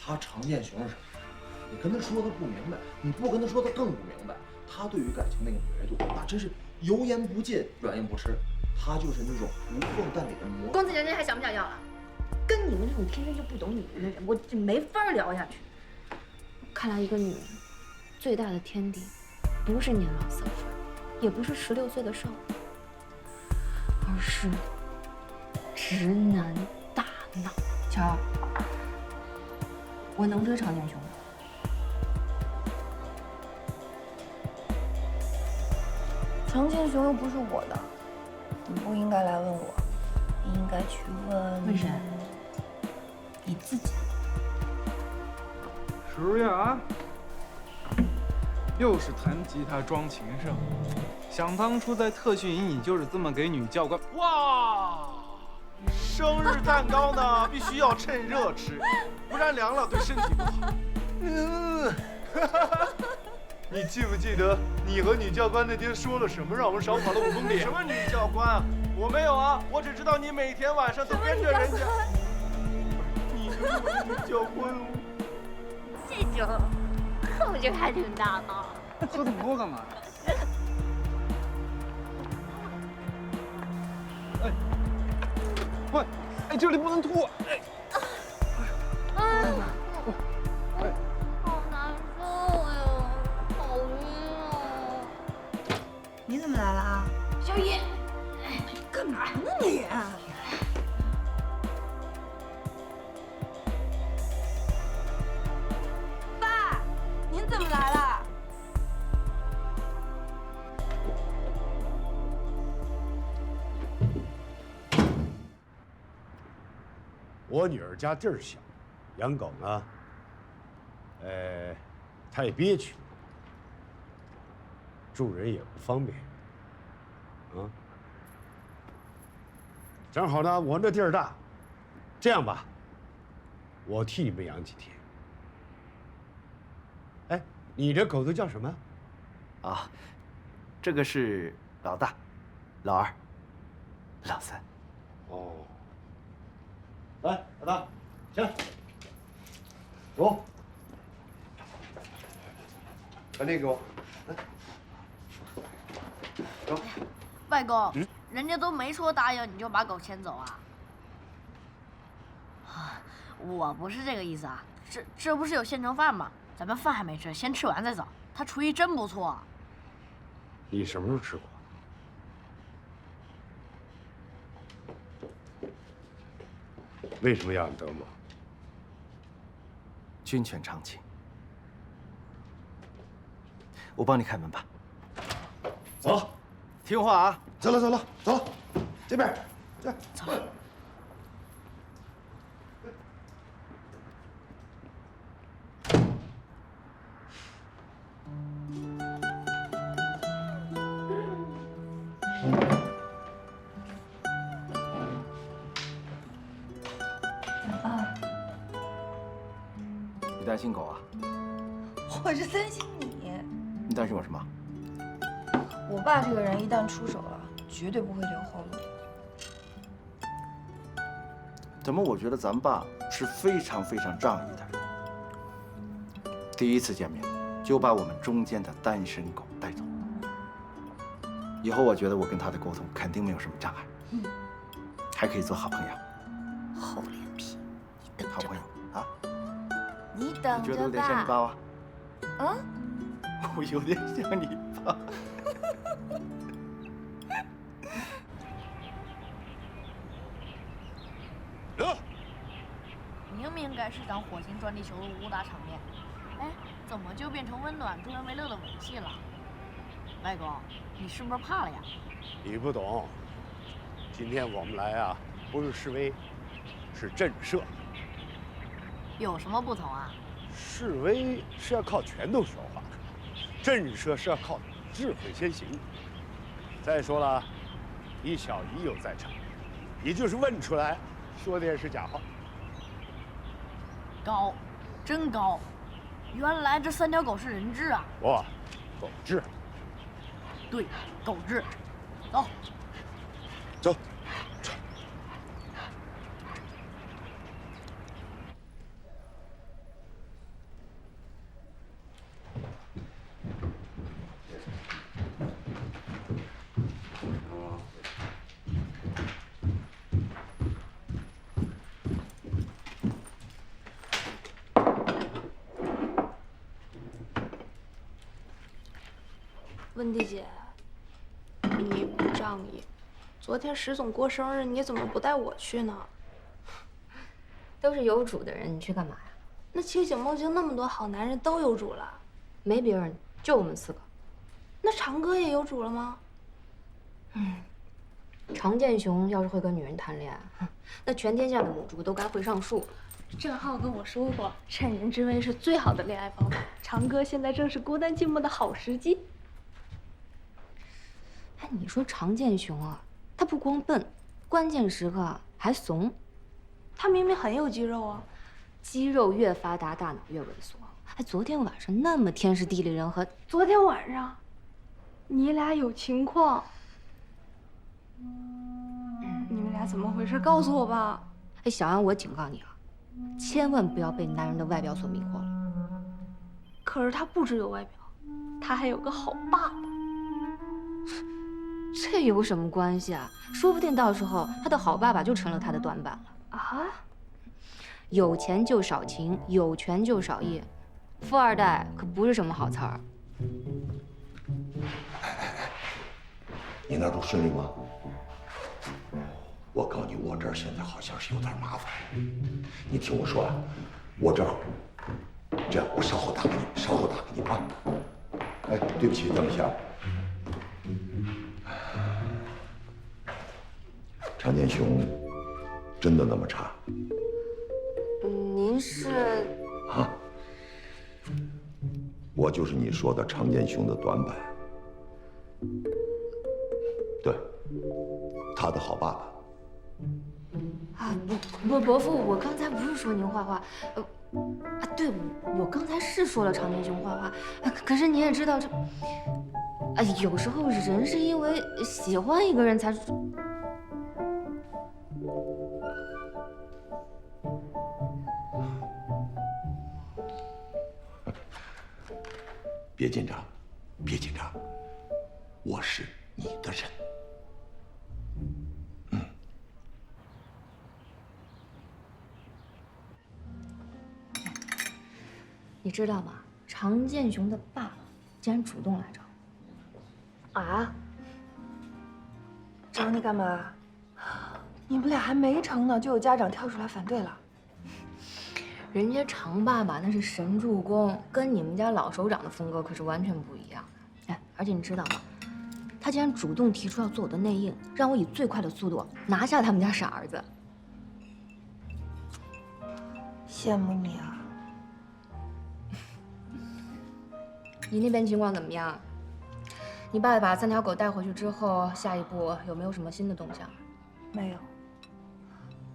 他常见熊是什么？你跟他说他不明白，你不跟他说他更不明白。他对于感情那个敏锐度，那真是油盐不进，软硬不吃。他就是那种无缝但里的魔。公子姐姐还想不想要了？跟你们这种天生就不懂女人的人，我就没法聊下去。看来一个女人最大的天敌，不是年老色衰，也不是16岁的少女，而是直男大脑。乔，我能追常见熊吗？常见熊又不是我的，你不应该来问我，你应该去问谁？你自己。叔呀，又是弹吉他装情圣。想当初在特训营，你就是这么给女教官。哇，生日蛋糕呢，必须要趁热吃，不然凉了对身体不好。你记不记得你和女教官那天说了什么，让我们少跑了5公里？什么女教官啊？我没有啊，我只知道你每天晚上都跟着人家。你是我的女教官哦。这种口劲还挺大的。喝这么多干嘛？哎，喂，哎，这里不能吐。哎，好难受呀，好晕啊！你怎么来了啊？小野，干嘛呢你？爸，您怎么来了？我女儿家地儿小，养狗呢，她也憋屈，住人也不方便，啊。正好呢，我那地儿大，这样吧，我替你们养几天。哎，你这狗都叫什么？啊，这个是老大、老二、老三。哦。来，老大，起来，走。把那个给我，来，走。外公，人家都没说答应你就把狗牵走啊？啊，我不是这个意思啊，这不是有现成饭吗？咱们饭还没吃，先吃完再走。他厨艺真不错。你什么时候吃过？为什么要养德牧？军犬常情。我帮你开门吧。走，听话啊！走了，走了，走了，这边，这。走。你担心狗啊？我是担心你。你担心我什么？我爸这个人一旦出手了，绝对不会留后路。怎么？我觉得咱爸是非常非常仗义的人。第一次见面，就把我们中间的单身狗带走。以后我觉得我跟他的沟通肯定没有什么障碍，还可以做好朋友。厚脸皮，你等着吧。好朋友啊？你等着你觉得有点像你爸吧。吧？啊？我有点像你爸。明明该是场火星撞地球的武打场面，哎，怎么就变成温暖助人为乐的吻戏了？外公，你是不是怕了呀？你不懂，今天我们来啊，不是示威，是震慑。有什么不同啊？示威是要靠拳头说话，震慑是要靠智慧先行。再说了，你小姨又在场，你就是问出来，说的也是假话。高，真高！原来这3条狗是人质啊！哇，狗质。对，狗质。走，走。温迪姐，你不仗义，昨天石总过生日，你怎么不带我去呢？都是有主的人，你去干嘛呀？那清醒梦境那么多好男人都有主了，没别人，就我们4个。那长歌也有主了吗？常剑雄要是会跟女人谈恋爱，那全天下的母猪都该会上树。郑浩跟我说过，趁人之危是最好的恋爱方法。长歌现在正是孤单寂寞的好时机。哎，你说常剑雄啊，他不光笨，关键时刻还怂。他明明很有肌肉啊。肌肉越发达，大脑越萎缩。哎，昨天晚上那么天时地利人和，昨天晚上，你俩有情况。你们俩怎么回事？告诉我吧。哎，小安，我警告你啊，千万不要被男人的外表所迷惑了。可是他不只有外表，他还有个好爸爸。这有什么关系啊？说不定到时候他的好爸爸就成了他的短板了。啊？有钱就少情，有权就少义，富二代可不是什么好词儿。你那都顺利吗？我告诉你，我这儿现在好像是有点麻烦。你听我说啊，我这儿这样，我稍后打给你，稍后打给你啊。哎，对不起，等一下。常剑雄真的那么差？您是？啊，我就是你说的常剑雄的短板。对，他的好爸爸。啊，伯父，我刚才不是说您坏话，对，我刚才是说了常剑雄坏话，可是你也知道这，有时候人是因为喜欢一个人才。别紧张，别紧张，我是你的人。你知道吗？常剑雄的爸爸竟然主动来找我。啊？找你干嘛？你们俩还没成呢，就有家长跳出来反对了。人家常爸爸那是神助攻，跟你们家老首长的风格可是完全不一样的。哎，而且你知道吗？他竟然主动提出要做我的内应，让我以最快的速度拿下他们家傻儿子。羡慕你啊！你那边情况怎么样？你爸把3条狗带回去之后，下一步有没有什么新的动向？没有，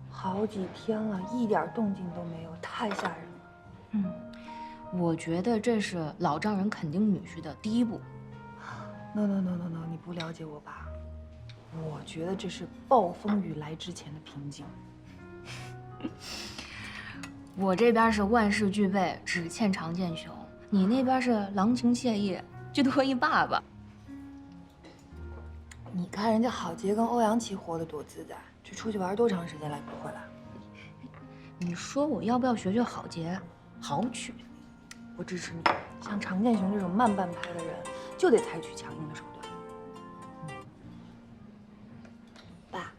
好几天了，一点动静都没有，太吓人了。我觉得这是老丈人肯定女婿的第一步。No， 你不了解我吧？我觉得这是暴风雨来之前的平静。我这边是万事俱备，只欠常剑雄；你那边是郎情妾意，就多一爸爸。你看人家郝杰跟欧阳琦活得多自在，这出去玩多长时间来不回来？你说我要不要学学郝杰？好娶。我支持你。像常剑雄这种慢半拍的人，就得采取强硬的手段。爸。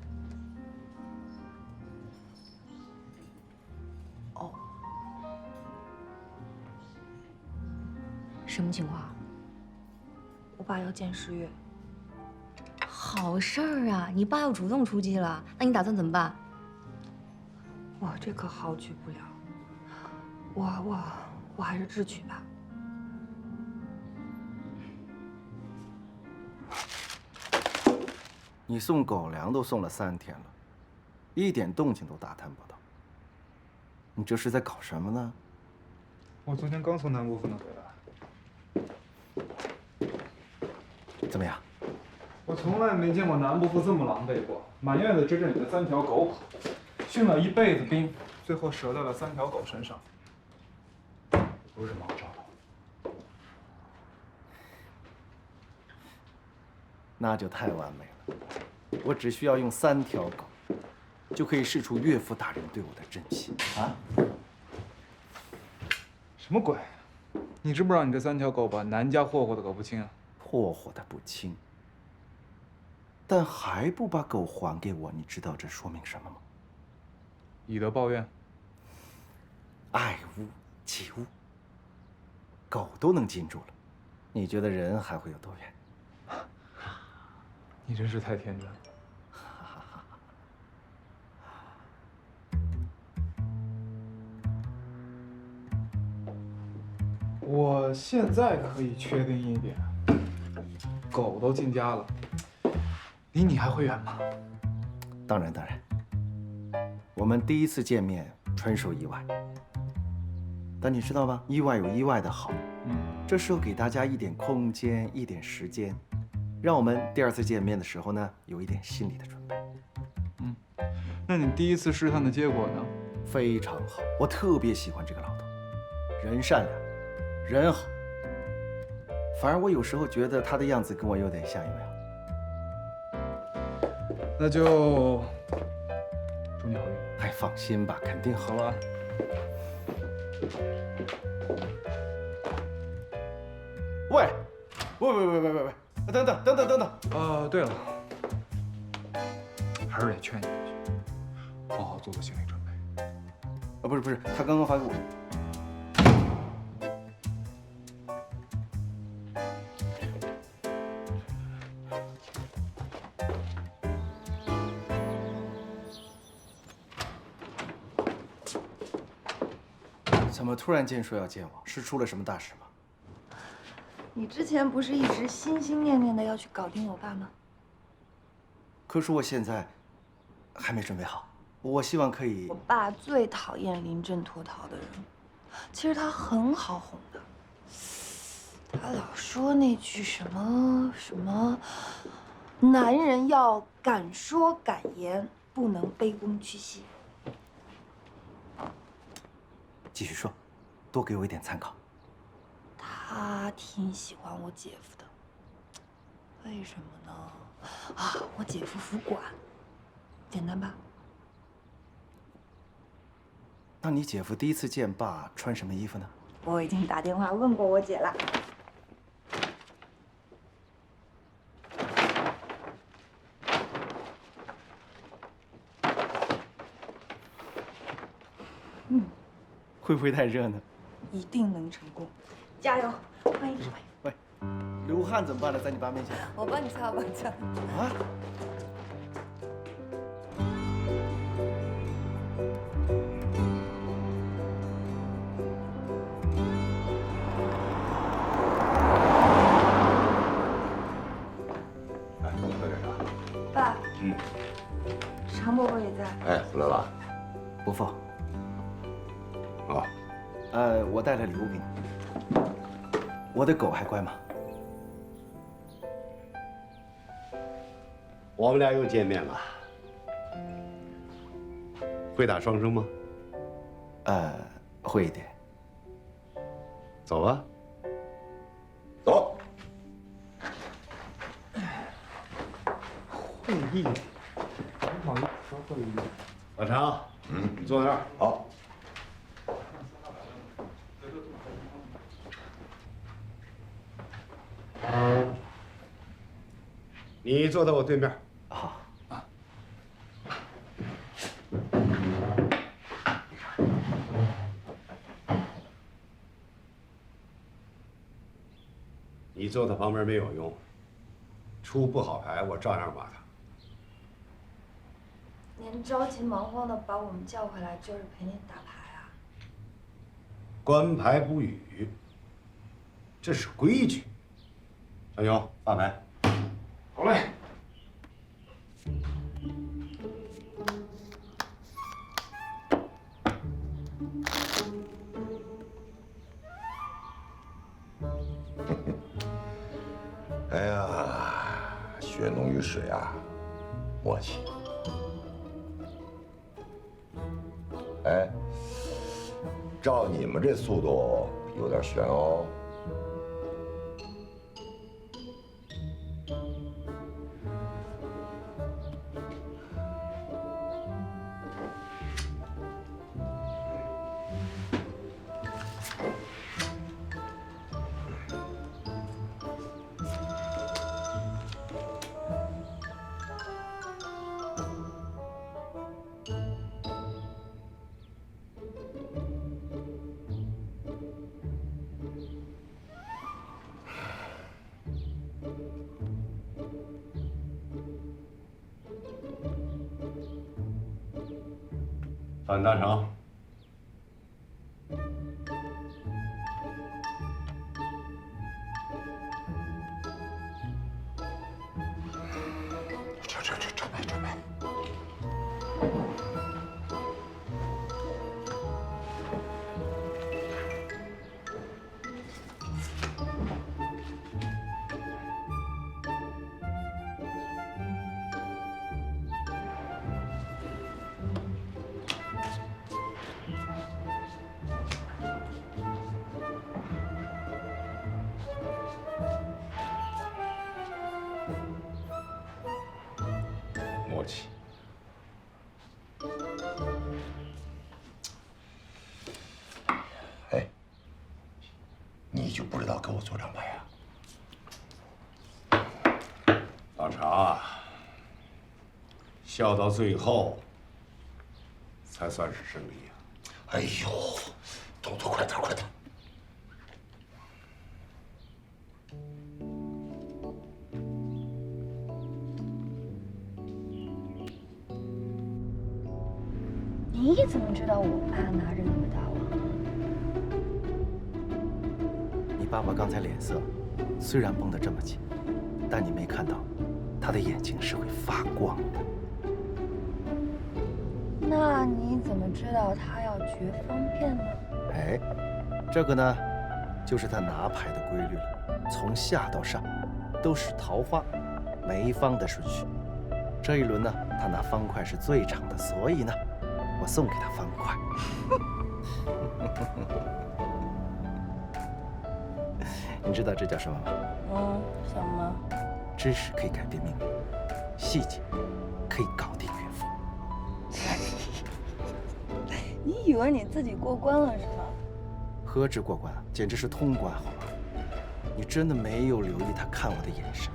哦。什么情况？我爸要见诗月。好事儿啊！你爸要主动出击了，那你打算怎么办？哇，这可好举不了。我还是智取吧。你送狗粮都送了3天了，一点动静都打探不到。你这是在搞什么呢？我昨天刚从南国分的回来。怎么样？我从来没见过南伯父这么狼狈过，满院子追着你的3条狗跑，训了一辈子兵，最后折在了3条狗身上，不是什么好兆头。那就太完美了，我只需要用3条狗，就可以试出岳父大人对我的珍惜啊！什么鬼？你知不知道你这3条狗把南家霍霍的狗不轻啊？霍霍的不轻，但还不把狗还给我，你知道这说明什么吗？以德报怨。爱屋及乌，狗都能禁住了，你觉得人还会有多远？你真是太天真了。我现在可以确定一点，狗都进家了，离你还会远吗？当然，我们第一次见面纯属意外。但你知道吗？意外有意外的好。这时候给大家一点空间，一点时间，让我们第二次见面的时候呢，有一点心理的准备。那你第一次试探的结果呢？非常好，我特别喜欢这个老头，人善良，人好。反而我有时候觉得他的样子跟我有点像，有没有？那就祝你好运。哎，放心吧，肯定好啊。喂，等等。对了，还是得劝你回去，好好做做心理准备。不是，他刚刚发给我。怎么突然间说要见我？是出了什么大事吗？你之前不是一直心心念念的要去搞定我爸吗？可是我现在还没准备好。我希望可以。我爸最讨厌临阵脱逃的人，其实他很好哄的。他老说那句什么，男人要敢说敢言，不能卑躬屈膝。继续说，多给我一点参考。他挺喜欢我姐夫的，为什么呢？啊，我姐夫服管，简单吧？那你姐夫第一次见爸穿什么衣服呢？我已经打电话问过我姐了。会不会太热呢？一定能成功，加油！欢迎，喂，流汗怎么办呢？在你爸面前。我帮你擦，我帮你擦。啊？哎，喝点啥？爸。常伯伯也在。哎，回来了。伯父。啊。我带了礼物给你。我的狗还乖吗？我们俩又见面了。会打双生吗？会一点。走吧。走。会议，不好意思说会议。老常，你坐那儿。好。你坐在我对面。好。你坐他旁边没有用，出不好牌我照样骂他。您着急忙慌的把我们叫回来，就是陪您打牌啊？观牌不语，这是规矩。小牛，发牌。好嘞。哎呀，血浓于水啊，默契。哎，照你们这速度，有点悬哦。范大成。准备。默契。哎，你就不知道给我做张牌啊？老常啊，笑到最后才算是胜利啊！哎呦，动作快点，快点！你怎么知道我爸拿着那么大碗？你爸爸刚才脸色虽然绷得这么紧，但你没看到，他的眼睛是会发光的。那你怎么知道他要绝方便呢？哎，这个呢，就是他拿牌的规律了。从下到上，都是桃花梅方的顺序。这一轮呢，他拿方块是最长的，所以呢，我送给他方块。你知道这叫什么吗？什么？知识可以改变命运，细节可以搞定缘分。你以为你自己过关了是吗？何止过关啊，简直是通关，好吗？你真的没有留意他看我的眼神，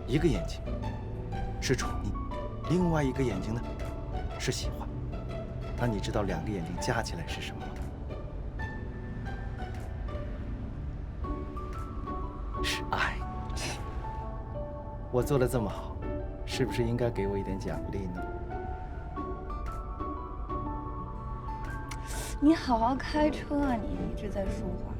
一个眼睛是宠溺，另外一个眼睛呢是喜欢。那你知道两个眼睛加起来是什么吗？是爱。我做得这么好，是不是应该给我一点奖励呢？你好好开车啊！你一直在说话。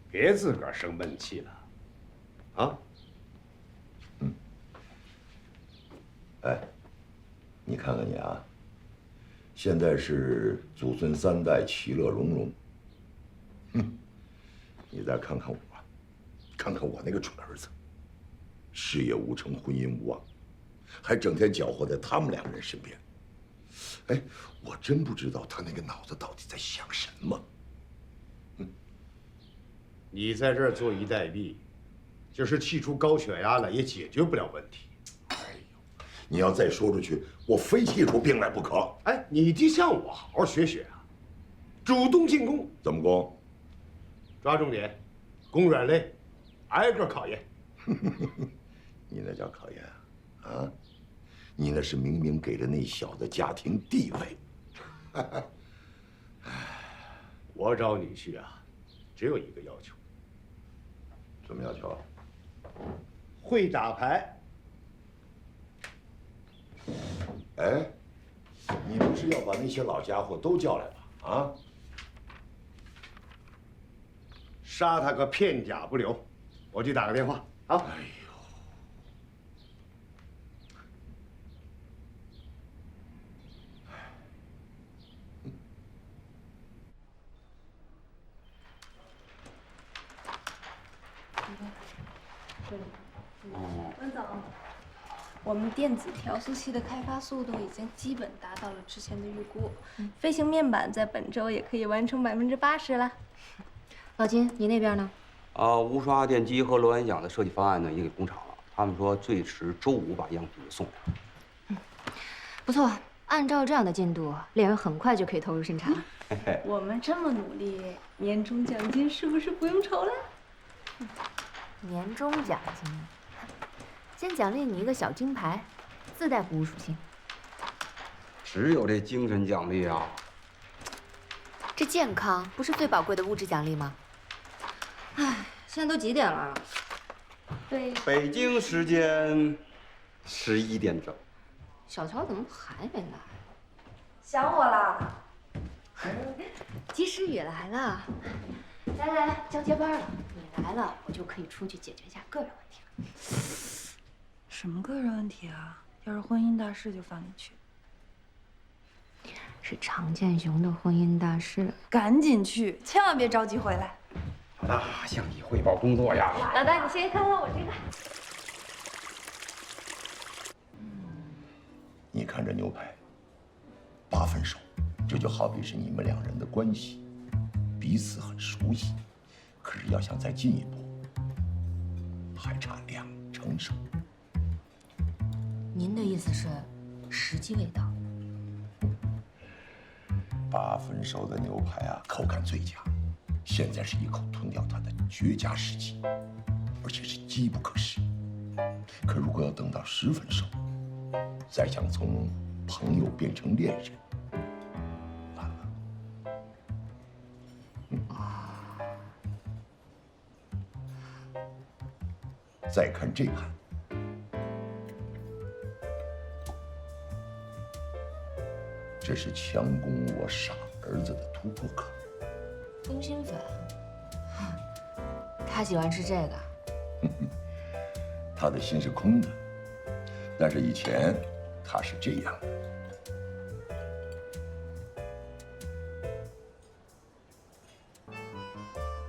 别自个儿生闷气了，啊！哎，你看看你啊，现在是祖孙三代其乐融融。你再看看我，看看我那个蠢儿子，事业无成，婚姻无望，还整天搅和在他们两个人身边。哎，我真不知道他那个脑子到底在想什么。你在这儿坐以待毙，就是气出高血压了，也解决不了问题。哎呦，你要再说出去，我非气出病来不可。哎，你得向我好好学学啊，主动进攻。怎么攻？抓重点，攻软肋，挨个考验。你那叫考验啊？啊，你那是明明给了那小子家庭地位。我找女婿啊，只有一个要求。什么要求？会打牌。哎，你不是要把那些老家伙都叫来吧？啊？杀他个片甲不留，我去打个电话啊！哎呦，温总，我们电子调速器的开发速度已经基本达到了之前的预估，飞行面板在本周也可以完成80%了。老金，你那边呢？无刷电机和螺旋桨的设计方案呢，已经给工厂了。他们说最迟周5把样品送来。不错，按照这样的进度，猎人很快就可以投入生产了。我们这么努力，年终奖金是不是不用愁了？年终奖金，先奖励你一个小金牌，自带鼓舞属性。只有这精神奖励啊！这健康不是最宝贵的物质奖励吗？哎，现在都几点了？对。北京时间11点整。小乔怎么还没来？想我了？及时雨来了，来来来，交接班了。你来了，我就可以出去解决一下个人问题了。什么个人问题啊？要是婚姻大事就放你去。是常建雄的婚姻大事，赶紧去，千万别着急回来。老大，向你汇报工作呀。老大，你先看看我这个。你看这牛排，8分熟，这就好比是你们两人的关系，彼此很熟悉。可是要想再进一步，还差2成熟。您的意思是，时机未到？8分熟的牛排啊，口感最佳，现在是一口吞掉它的绝佳时机，而且是机不可失。可如果要等到10分熟，再想从朋友变成恋人，完了。再看这盘，这是强攻我傻儿子的突破口。通心粉，他喜欢吃这个。他的心是空的，但是以前他是这样的。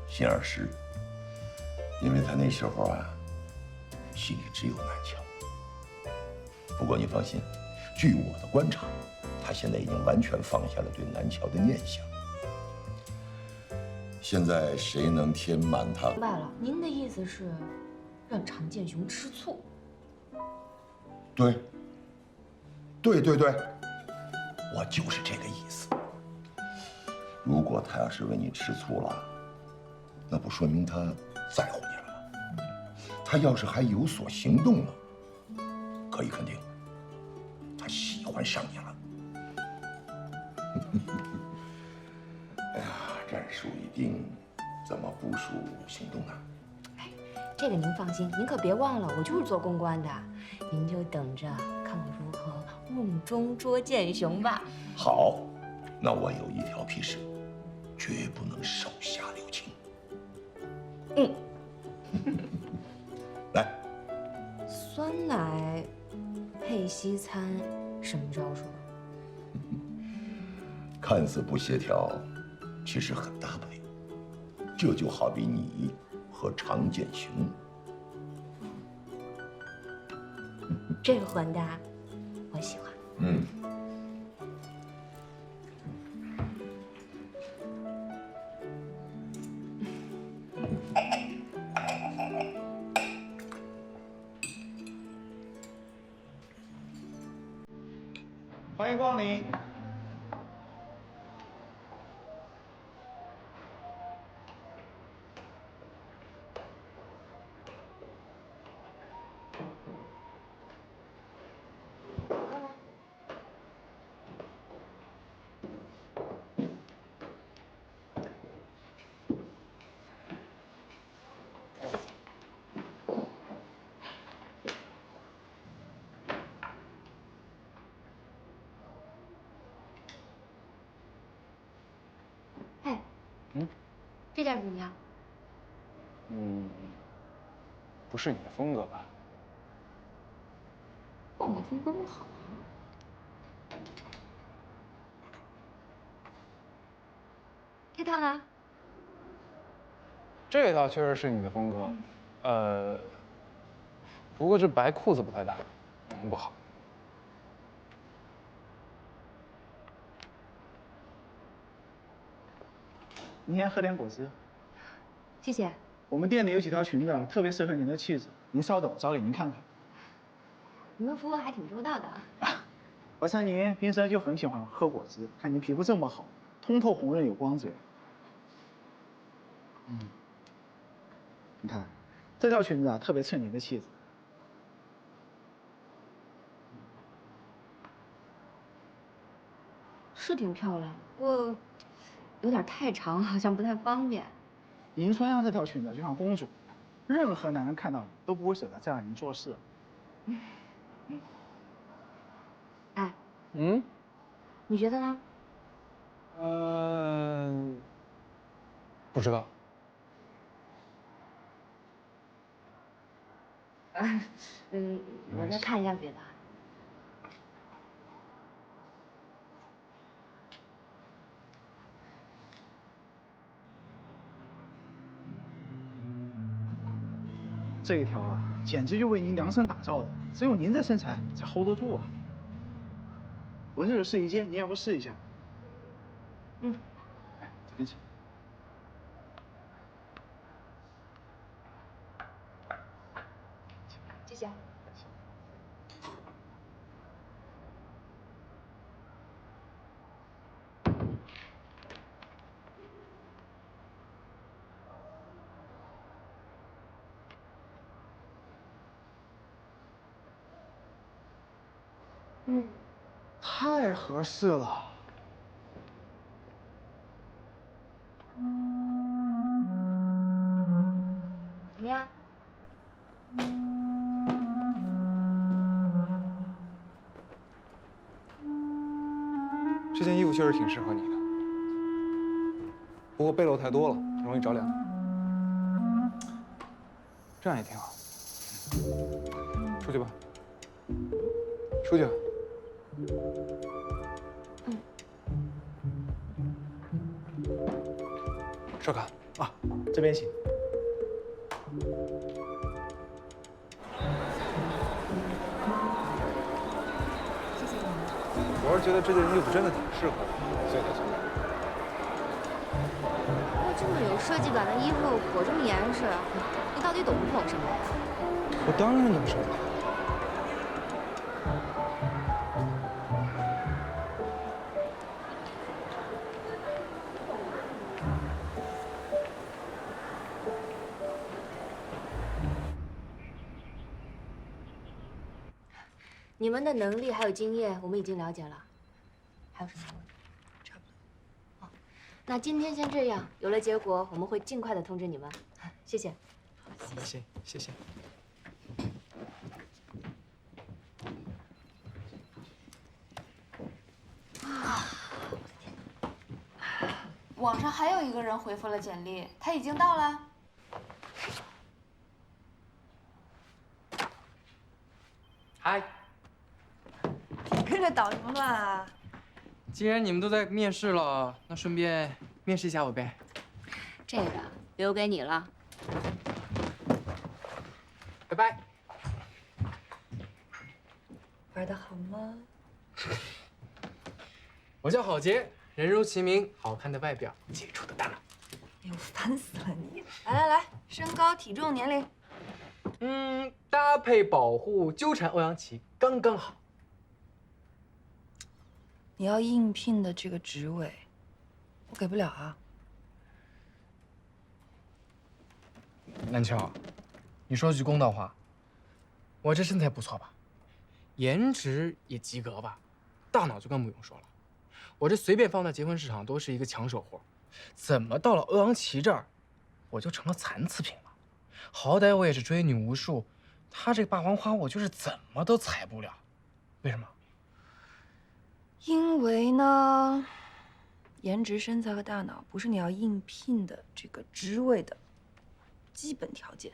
心儿实，因为他那时候啊，心里只有南桥。不过你放心，据我的观察，他现在已经完全放下了对南桥的念想。现在谁能填满他？明白了，您的意思是让常建雄吃醋？对，我就是这个意思。如果他要是为你吃醋了，那不说明他在乎你了吗？他要是还有所行动了，可以肯定，他喜欢上你了。哎呀，战术已定，怎么部署行动呢？这个您放心，您可别忘了，我就是做公关的，您就等着看我如何瓮中捉建雄吧。好，那我有一条批示，绝不能手下留情。来，酸奶配西餐，什么招数？看似不协调，其实很搭配。这就好比你和常建雄。这个混搭，我喜欢。欢迎光临。这件怎么样？不是你的风格吧？我风格不好。这套呢？这套确实是你的风格，不过这白裤子不太搭，不好。您先喝点果汁。谢谢。我们店里有几条裙子啊，特别适合您的气质。您稍等，我找给您看看。你们服务还挺周到的。我看您平时就很喜欢喝果汁，看您皮肤这么好，通透红润有光泽。你看，这条裙子啊，特别衬您的气质。是挺漂亮，不过有点太长，好像不太方便。您穿上这条裙子就像公主，任何男人看到你都不会舍得再让你做事。哎，嗯，你觉得呢？不知道。我再看一下别的。这一条啊，简直就为您量身打造的，只有您这身材才 hold 得住啊！我这有试衣间，你要不试一下？嗯，哎，这边请。谢谢。太合适了。怎么样？这件衣服确实挺适合你的，不过背篓太多了，容易着凉。这样也挺好。出去吧。出去。少卡啊，这边请。谢谢你们。我是觉得这件衣服真的挺适合你，所以才选的。不过这么有设计感的衣服裹这么严实，你到底懂不懂审美？我当然懂审美。你们的能力还有经验，我们已经了解了。还有什么问题？差不多。哦，那今天先这样，有了结果，我们会尽快的通知你们。谢谢。行，谢谢。网上还有一个人回复了简历，他已经到了。嗨，跟着导什么乱啊？既然你们都在面试了，那顺便面试一下我呗。这个留给你了。拜拜。玩得好吗？我叫郝杰，人如其名，好看的外表，杰出的大脑。哎呦，烦死了你！来，身高、体重、年龄。搭配保护纠缠欧阳琦刚刚好。你要应聘的这个职位，我给不了啊。南乔，你说句公道话，我这身材不错吧，颜值也及格吧，大脑就更不用说了。我这随便放在结婚市场都是一个抢手货，怎么到了欧阳琦这儿，我就成了残次品了？好歹我也是追女无数，他这个霸王花我就是怎么都踩不了，为什么？因为呢，颜值、身材和大脑不是你要应聘的这个职位的基本条件。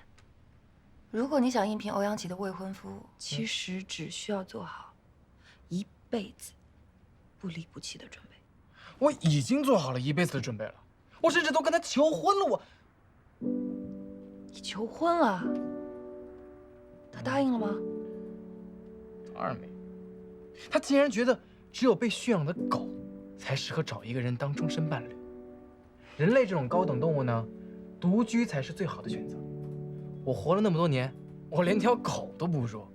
如果你想应聘欧阳琦的未婚夫，其实只需要做好一辈子不离不弃的准备。我已经做好了一辈子的准备了，我甚至都跟他求婚了。你求婚了？他答应了吗？当然没。他竟然觉得只有被驯养的狗才适合找一个人当终身伴侣。人类这种高等动物呢，独居才是最好的选择。我活了那么多年，我连条狗都不如。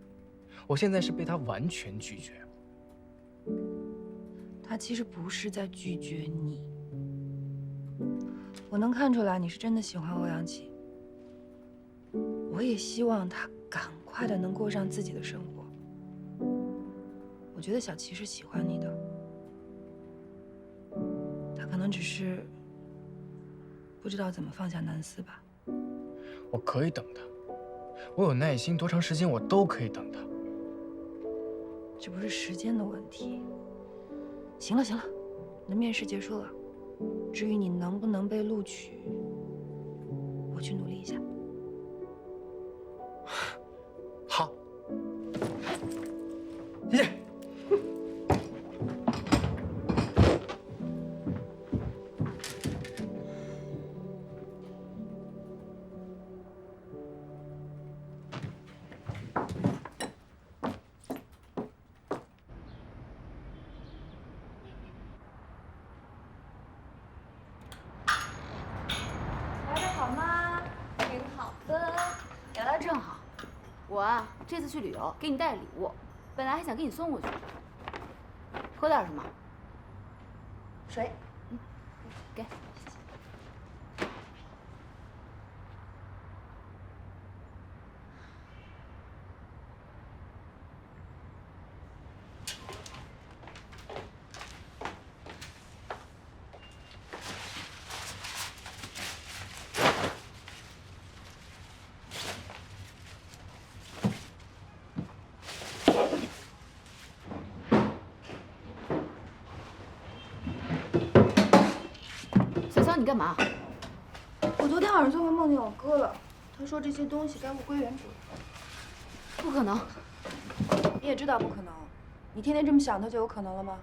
我现在是被他完全拒绝。他其实不是在拒绝你，我能看出来你是真的喜欢欧阳琦。我也希望他赶快的能过上自己的生活。我觉得小齐是喜欢你的，他可能只是不知道怎么放下南思吧。我可以等他，我有耐心，多长时间我都可以等他。这不是时间的问题。行了行了，你的面试结束了，至于你能不能被录取，我去努力一下。好，谢谢。来的好吗？挺好的。来的正好，我啊这次去旅游，给你带了礼物，本来还想给你送过去。喝点什么？水。给。小乔，你干嘛？我昨天晚上做梦梦见我哥了，他说这些东西该物归原主。不可能。你也知道不可能，你天天这么想，它就有可能了吗？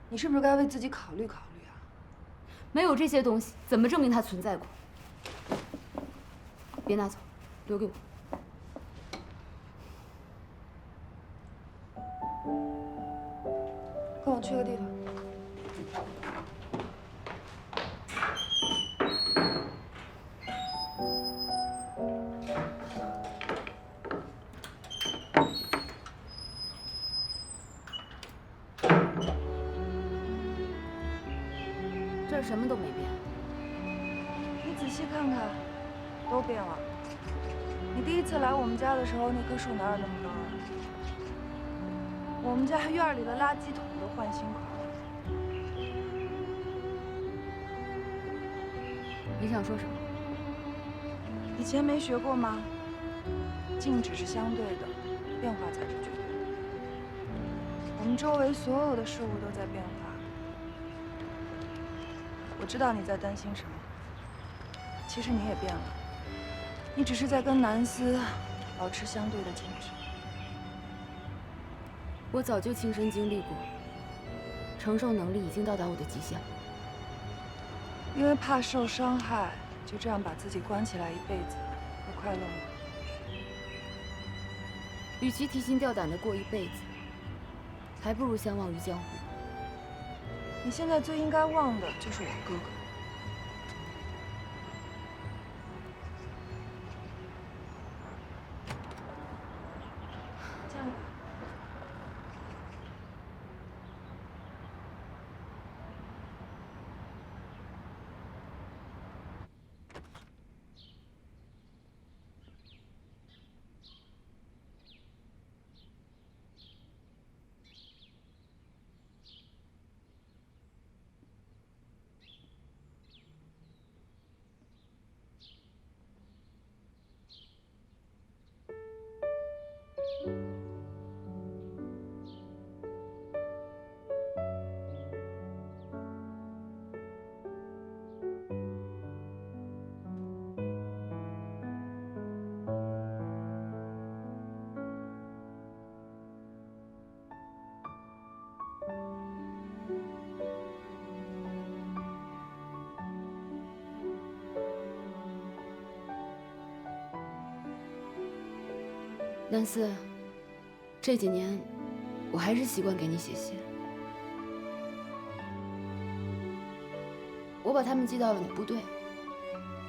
你是不是该为自己考虑考虑啊？没有这些东西，怎么证明它存在过？别拿走，留给我。跟我去个地方。这儿什么都没变。你仔细看看，都变了。你第一次来我们家的时候，那棵树哪有那么高啊？我们家院里的垃圾桶都换新款了。你想说什么？以前没学过吗？静止是相对的，变化才是绝对的。我们周围所有的事物都在变化。我知道你在担心什么，其实你也变了，你只是在跟南斯保持相对的静止。我早就亲身经历过，承受能力已经到达我的极限了。因为怕受伤害，就这样把自己关起来一辈子，会快乐吗？与其提心吊胆的过一辈子，还不如相忘于江湖。你现在最应该忘的就是我哥哥。这样吧。南思，这几年我还是习惯给你写信，我把他们寄到了你部队，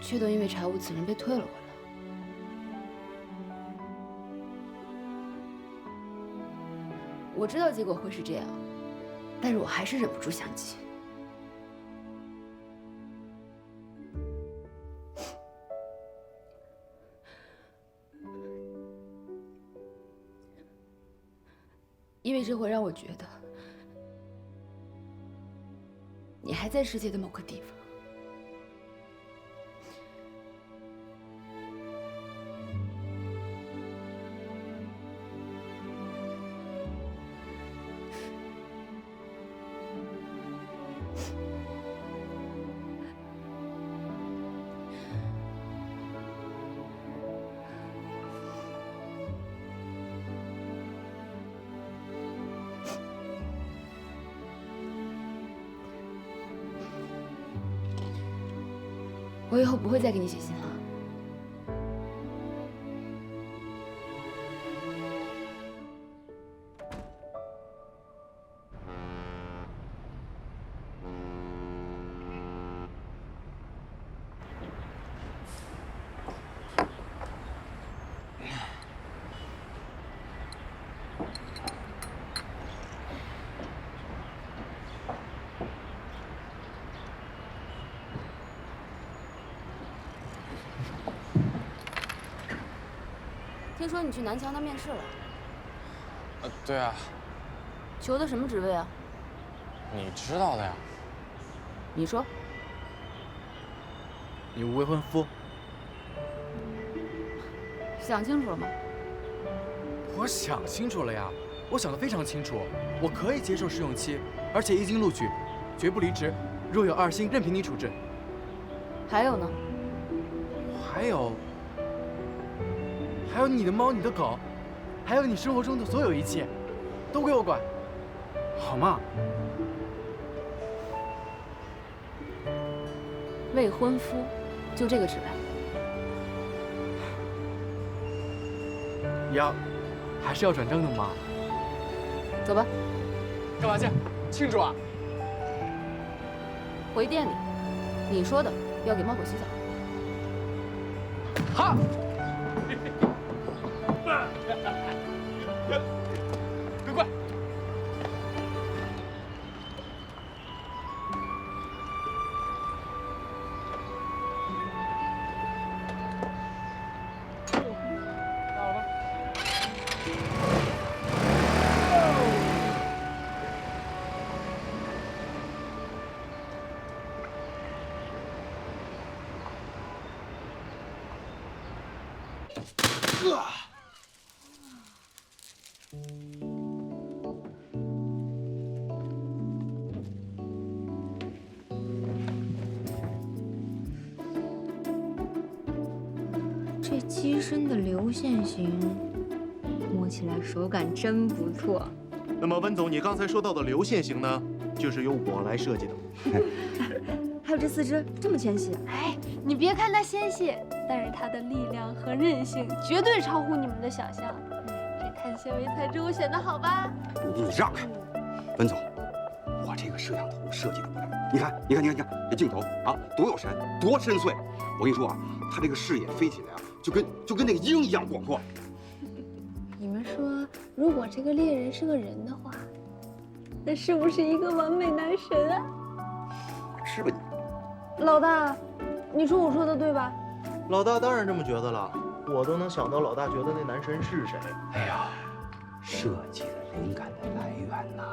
却都因为查无此人被退了回来。我知道结果会是这样，但是我还是忍不住想起。因为这会让我觉得，你还在世界的某个地方。我以后不会再给你写信了。听说你去南墙那面试了？对啊。求的什么职位啊？你知道的呀。你说。你未婚夫。想清楚了吗？我想清楚了呀，我想得非常清楚，我可以接受试用期，而且一经录取，绝不离职，若有二心，任凭你处置。还有呢？还有你的猫、你的狗，还有你生活中的所有一切，都归我管，好吗？未婚夫，就这个职位。还是要转正的嘛。走吧。干嘛去？庆祝啊？回店里，你说的要给猫狗洗澡。好。乖乖。这机身的流线型，摸起来手感真不错。那么温总，你刚才说到的流线型呢，就是由我来设计的。还有这四肢这么纤细，哎，你别看它纤细，但是它的力量和韧性绝对超乎你们的想象。这碳纤维材质我选的好吧？你让开，温总，我这个摄像头设计的不赖。你看，这镜头啊，多有神，多深邃。我跟你说啊，它这个视野飞起来啊，就跟那个鹰一样广阔。你们说，如果这个猎人是个人的话，那是不是一个完美男神啊？是吧你？老大，你说我说的对吧？老大当然这么觉得了，我都能想到老大觉得那男神是谁。哎呀，设计的灵感的来源呐。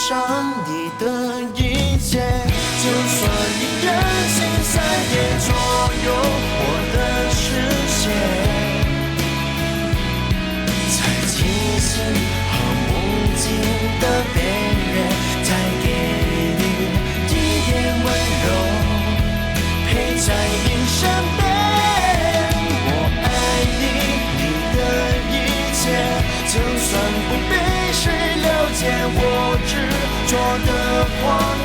上你的的谎